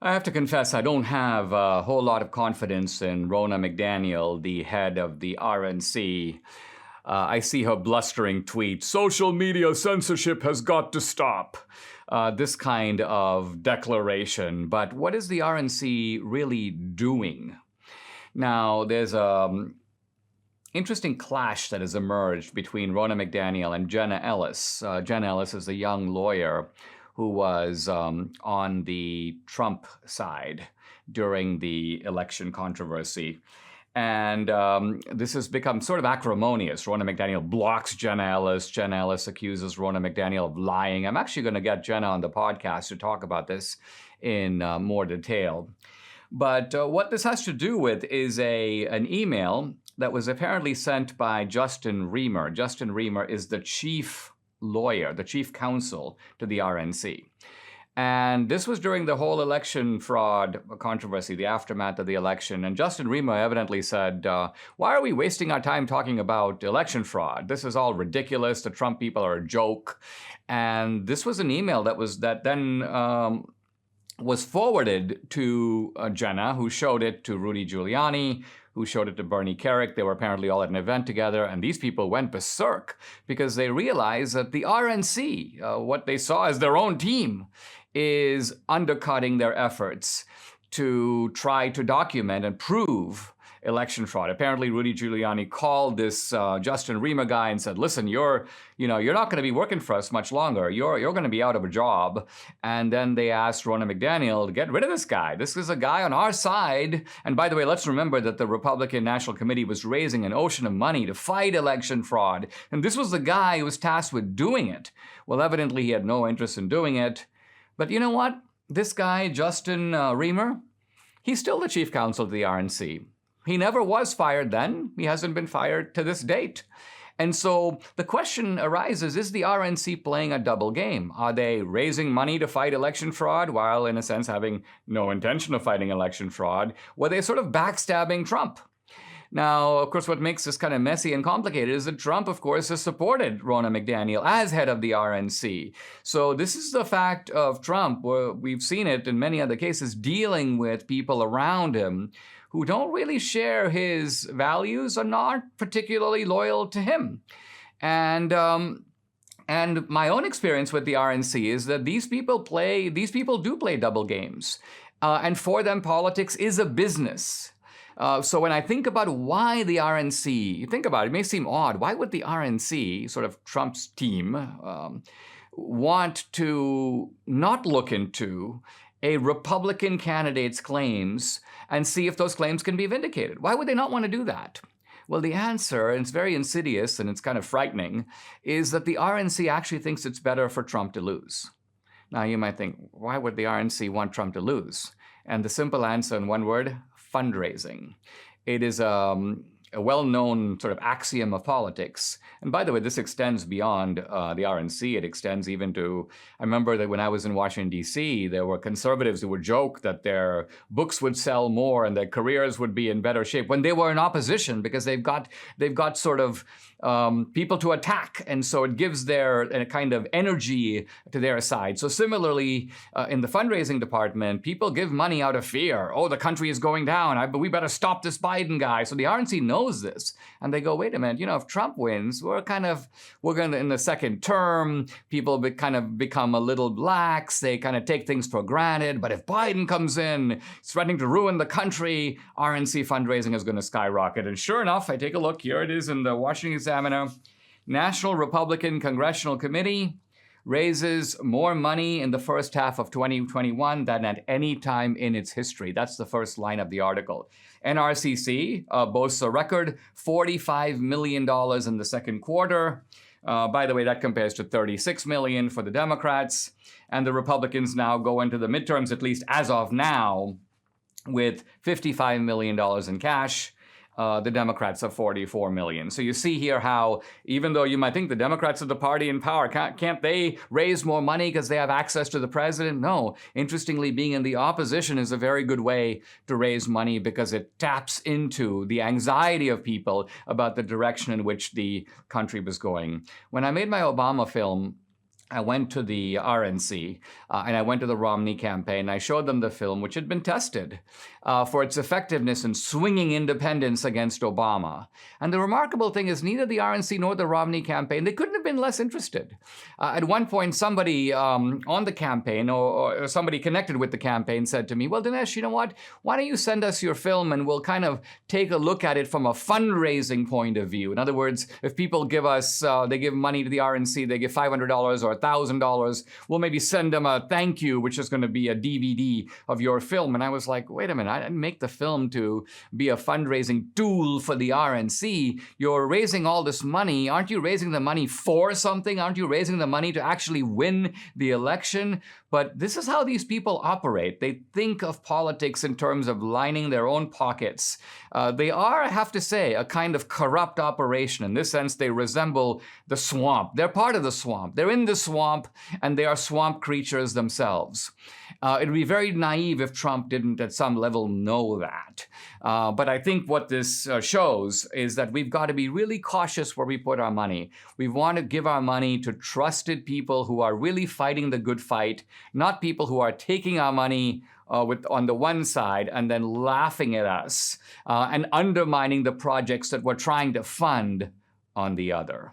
I have to confess, I don't have a whole lot of confidence in Ronna McDaniel, the head of the RNC. I see her blustering tweet, social media censorship has got to stop. This kind of declaration. But what is the RNC really doing? Now, there's an interesting clash that has emerged between Ronna McDaniel and Jenna Ellis. Jenna Ellis is a young lawyer who was on the Trump side during the election controversy. And this has become sort of acrimonious. Ronna McDaniel blocks Jenna Ellis. Jenna Ellis accuses Ronna McDaniel of lying. I'm actually going to get Jenna on the podcast to talk about this in more detail. But what this has to do with is an email that was apparently sent by Justin Reamer. Justin Reamer is the chief lawyer, the chief counsel to the RNC. And this was during the whole election fraud controversy, the aftermath of the election. And Justin Reamer evidently said, why are we wasting our time talking about election fraud? This is all ridiculous. The Trump people are a joke. And this was an email that then was forwarded to Jenna, who showed it to Rudy Giuliani, who showed it to Bernie Kerik. They were apparently all at an event together, and these people went berserk because they realized that the RNC, what they saw as their own team, is undercutting their efforts to try to document and prove election fraud. Apparently, Rudy Giuliani called this Justin Reamer guy and said, "Listen, you're not going to be working for us much longer. You're going to be out of a job." And then they asked Ronna McDaniel to get rid of this guy. This is a guy on our side. And by the way, let's remember that the Republican National Committee was raising an ocean of money to fight election fraud, and this was the guy who was tasked with doing it. Well, evidently, he had no interest in doing it. But you know what? This guy, Justin Reamer, he's still the chief counsel to the RNC. He never was fired then. He hasn't been fired to this date. And so the question arises, is the RNC playing a double game? Are they raising money to fight election fraud while, in a sense, having no intention of fighting election fraud? Were they sort of backstabbing Trump? Now, of course, what makes this kind of messy and complicated is that Trump, of course, has supported Ronna McDaniel as head of the RNC. So this is the fact of Trump, where we've seen it in many other cases, dealing with people around him who don't really share his values or not particularly loyal to him. And my own experience with the RNC is that these people do play double games. And for them, politics is a business. So when I think about why the RNC, you think about it, it may seem odd. Why would the RNC, sort of Trump's team, want to not look into a Republican candidate's claims and see if those claims can be vindicated? Why would they not want to do that? Well, the answer, and it's very insidious and it's kind of frightening, is that the RNC actually thinks it's better for Trump to lose. Now, you might think, why would the RNC want Trump to lose? And the simple answer in one word, fundraising. It is a well-known sort of axiom of politics. And by the way, this extends beyond the RNC. It extends even to, I remember that when I was in Washington, D.C., there were conservatives who would joke that their books would sell more and their careers would be in better shape when they were in opposition, because they've got sort of people to attack. And so it gives a kind of energy to their side. So similarly, in the fundraising department, people give money out of fear. Oh, the country is going down. We better stop this Biden guy. So the RNC knows this. And they go, wait a minute, if Trump wins, we're going to, in the second term, people kind of become a little lax. They kind of take things for granted. But if Biden comes in, threatening to ruin the country, RNC fundraising is going to skyrocket. And sure enough, I take a look. Here it is in the Washington Examiner. National Republican Congressional Committee raises more money in the first half of 2021 than at any time in its history. That's the first line of the article. NRCC boasts a record $45 million in the second quarter. By the way, that compares to $36 million for the Democrats. And the Republicans now go into the midterms, at least as of now, with $55 million in cash. The Democrats have $44 million. So you see here how, even though you might think the Democrats are the party in power, can't they raise more money because they have access to the president? No. Interestingly, being in the opposition is a very good way to raise money because it taps into the anxiety of people about the direction in which the country was going. When I made my Obama film, I went to the RNC and I went to the Romney campaign. I showed them the film, which had been tested for its effectiveness in swinging independents against Obama. And the remarkable thing is neither the RNC nor the Romney campaign, they couldn't have been less interested. At one point, somebody on the campaign or somebody connected with the campaign said to me, well, Dinesh, you know what? Why don't you send us your film and we'll kind of take a look at it from a fundraising point of view. In other words, if people give us, they give money to the RNC, they give $500 or $1,000, we'll maybe send them a thank you, which is going to be a DVD of your film. And I was like, wait a minute, I didn't make the film to be a fundraising tool for the RNC. You're raising all this money. Aren't you raising the money for something? Aren't you raising the money to actually win the election? But this is how these people operate. They think of politics in terms of lining their own pockets. They are, I have to say, a kind of corrupt operation. In this sense, they resemble the swamp. They're part of the swamp. They're in the swamp, and they are swamp creatures themselves. It would be very naive if Trump didn't at some level know that. But I think what this shows is that we've got to be really cautious where we put our money. We want to give our money to trusted people who are really fighting the good fight, not people who are taking our money on the one side and then laughing at us and undermining the projects that we're trying to fund on the other.